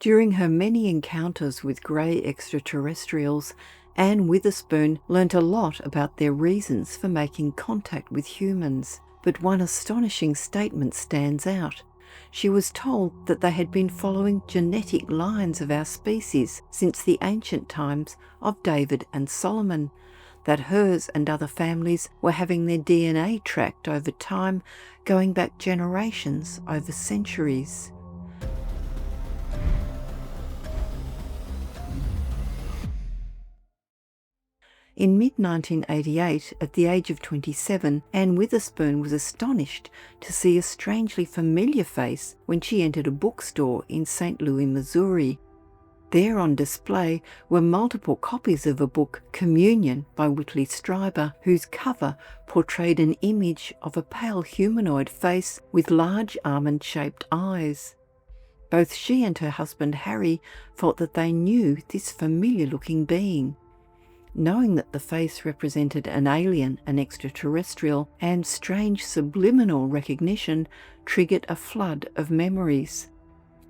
During her many encounters with grey extraterrestrials, Anne Witherspoon learnt a lot about their reasons for making contact with humans, but one astonishing statement stands out. She was told that they had been following genetic lines of our species since the ancient times of David and Solomon, that hers and other families were having their DNA tracked over time, going back generations over centuries. In mid-1988, at the age of 27, Anne Witherspoon was astonished to see a strangely familiar face when she entered a bookstore in St. Louis, Missouri. There on display were multiple copies of a book, Communion by Whitley Strieber, whose cover portrayed an image of a pale humanoid face with large almond-shaped eyes. Both she and her husband Harry thought that they knew this familiar-looking being. Knowing that the face represented an alien, an extraterrestrial, and strange subliminal recognition triggered a flood of memories.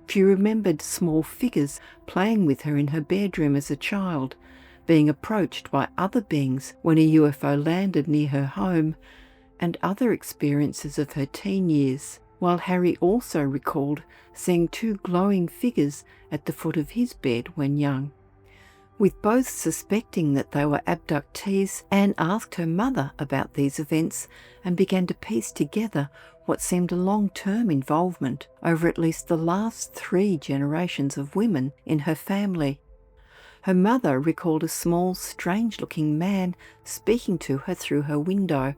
She remembered small figures playing with her in her bedroom as a child, being approached by other beings when a UFO landed near her home, and other experiences of her teen years, while Harry also recalled seeing two glowing figures at the foot of his bed when young. With both suspecting that they were abductees, Anne asked her mother about these events and began to piece together what seemed a long-term involvement over at least the last 3 generations of women in her family. Her mother recalled a small, strange-looking man speaking to her through her window,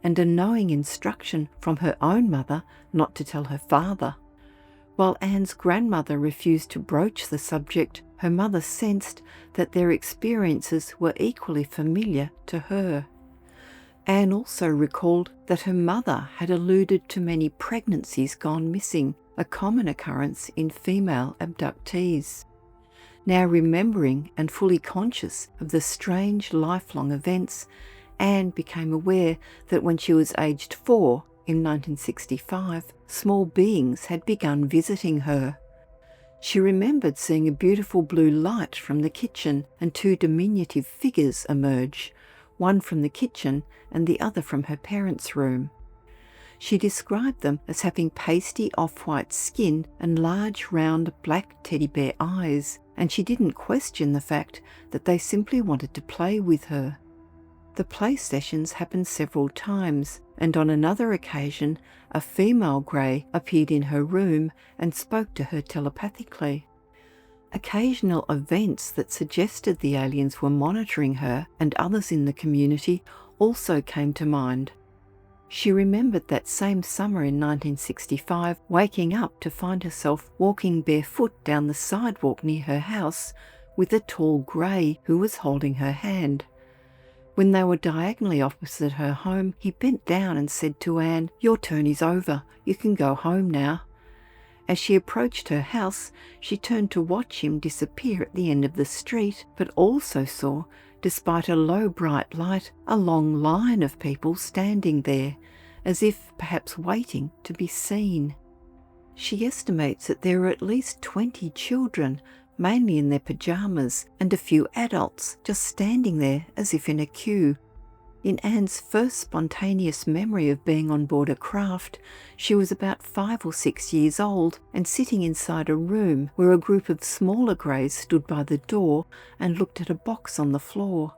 and a knowing instruction from her own mother not to tell her father. While Anne's grandmother refused to broach the subject, her mother sensed that their experiences were equally familiar to her. Anne also recalled that her mother had alluded to many pregnancies gone missing, a common occurrence in female abductees. Now remembering and fully conscious of the strange lifelong events, Anne became aware that when she was aged 4, in 1965, small beings had begun visiting her. She remembered seeing a beautiful blue light from the kitchen and 2 diminutive figures emerge, one from the kitchen and the other from her parents' room. She described them as having pasty off-white skin and large round black teddy bear eyes, and she didn't question the fact that they simply wanted to play with her. The play sessions happened several times, and on another occasion a female grey appeared in her room and spoke to her telepathically. Occasional events that suggested the aliens were monitoring her and others in the community also came to mind. She remembered that same summer in 1965 waking up to find herself walking barefoot down the sidewalk near her house with a tall grey who was holding her hand. When they were diagonally opposite her home, he bent down and said to Anne, "Your turn is over. You can go home now." As she approached her house, she turned to watch him disappear at the end of the street, but also saw, despite a low bright light, a long line of people standing there, as if perhaps waiting to be seen. She estimates that there were at least 20 children, mainly in their pyjamas, and a few adults just standing there as if in a queue. In Anne's first spontaneous memory of being on board a craft, she was about 5 or 6 years old and sitting inside a room where a group of smaller greys stood by the door and looked at a box on the floor.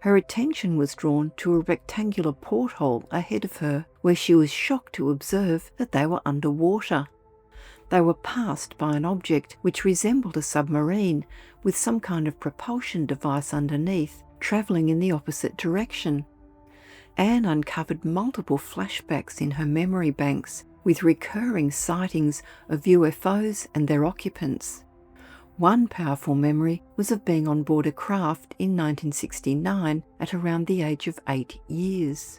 Her attention was drawn to a rectangular porthole ahead of her, where she was shocked to observe that they were underwater. They were passed by an object which resembled a submarine, with some kind of propulsion device underneath, travelling in the opposite direction. Anne uncovered multiple flashbacks in her memory banks, with recurring sightings of UFOs and their occupants. One powerful memory was of being on board a craft in 1969 at around the age of 8 years.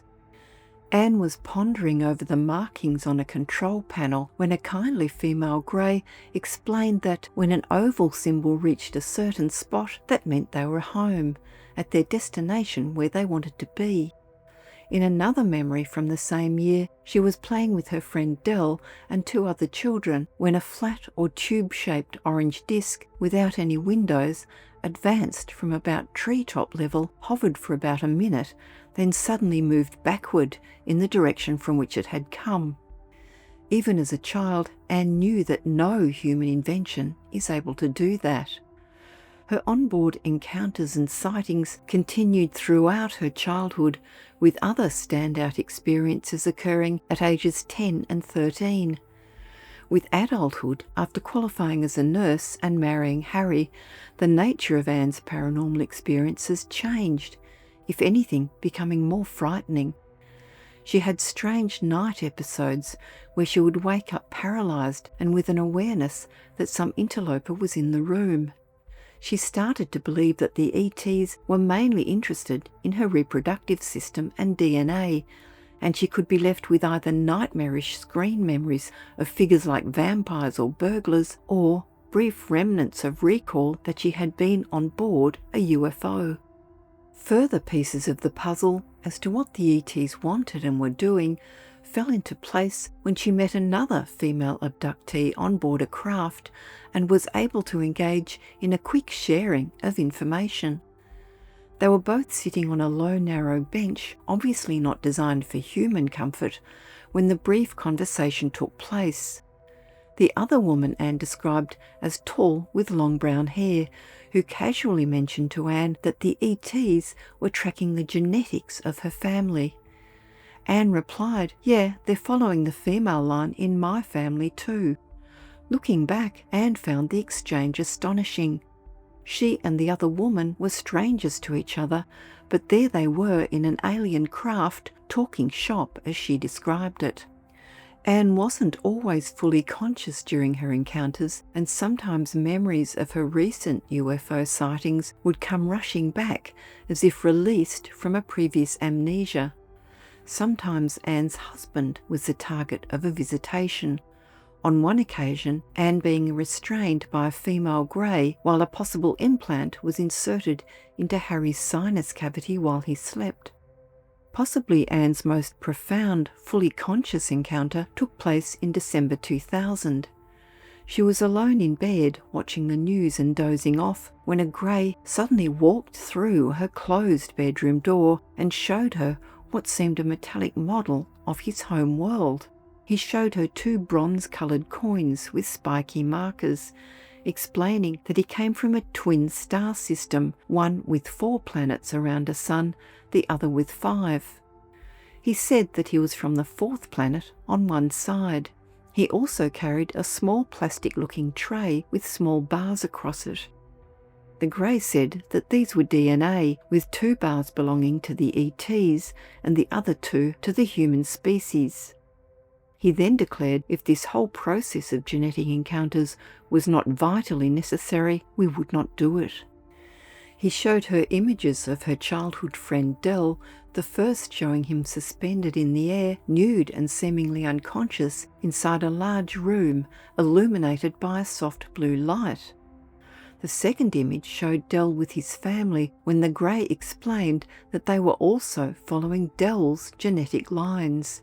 Anne was pondering over the markings on a control panel when a kindly female grey explained that when an oval symbol reached a certain spot, that meant they were home, at their destination where they wanted to be. In another memory from the same year, she was playing with her friend Dell and 2 other children when a flat or tube-shaped orange disc without any windows advanced from about treetop level, hovered for about a minute, then suddenly moved backward in the direction from which it had come. Even as a child, Anne knew that no human invention is able to do that. Her onboard encounters and sightings continued throughout her childhood, with other standout experiences occurring at ages 10 and 13. With adulthood, after qualifying as a nurse and marrying Harry, the nature of Anne's paranormal experiences changed, if anything, becoming more frightening. She had strange night episodes where she would wake up paralysed and with an awareness that some interloper was in the room. She started to believe that the ETs were mainly interested in her reproductive system and DNA, and she could be left with either nightmarish screen memories of figures like vampires or burglars, or brief remnants of recall that she had been on board a UFO. Further pieces of the puzzle as to what the ETs wanted and were doing fell into place when she met another female abductee on board a craft and was able to engage in a quick sharing of information. They were both sitting on a low, narrow bench, obviously not designed for human comfort, when the brief conversation took place. The other woman Anne described as tall with long brown hair, who casually mentioned to Anne that the ETs were tracking the genetics of her family. Anne replied, "Yeah, they're following the female line in my family too." Looking back, Anne found the exchange astonishing. She and the other woman were strangers to each other, but there they were in an alien craft, talking shop as she described it. Anne wasn't always fully conscious during her encounters, and sometimes memories of her recent UFO sightings would come rushing back as if released from a previous amnesia. Sometimes Anne's husband was the target of a visitation. On one occasion, Anne being restrained by a female grey while a possible implant was inserted into Harry's sinus cavity while he slept. Possibly Anne's most profound, fully conscious encounter took place in December 2000. She was alone in bed watching the news and dozing off when a grey suddenly walked through her closed bedroom door and showed her what seemed a metallic model of his home world. He showed her 2 bronze-coloured coins with spiky markers, explaining that he came from a twin star system, one with 4 planets around a sun, the other with 5. He said that he was from the 4th planet on one side. He also carried a small plastic-looking tray with small bars across it. The Grey said that these were DNA, with 2 bars belonging to the ETs and the other 2 to the human species. He then declared if this whole process of genetic encounters was not vitally necessary, we would not do it. He showed her images of her childhood friend Dell, the first showing him suspended in the air, nude and seemingly unconscious, inside a large room illuminated by a soft blue light. The second image showed Dell with his family when the Grey explained that they were also following Dell's genetic lines.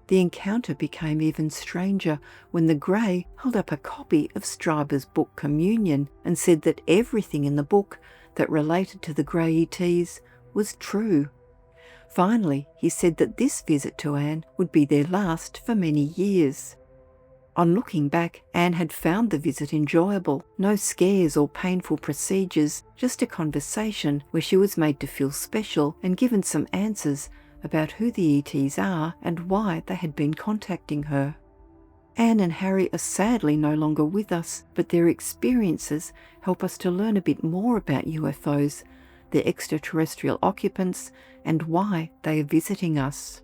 The encounter became even stranger when the Grey held up a copy of Stryber's book Communion and said that everything in the book that related to the Grey ETs was true. Finally, he said that this visit to Anne would be their last for many years. On looking back, Anne had found the visit enjoyable. No scares or painful procedures, just a conversation where she was made to feel special and given some answers about who the ETs are and why they had been contacting her. Anne and Harry are sadly no longer with us, but their experiences help us to learn a bit more about UFOs, their extraterrestrial occupants, and why they are visiting us.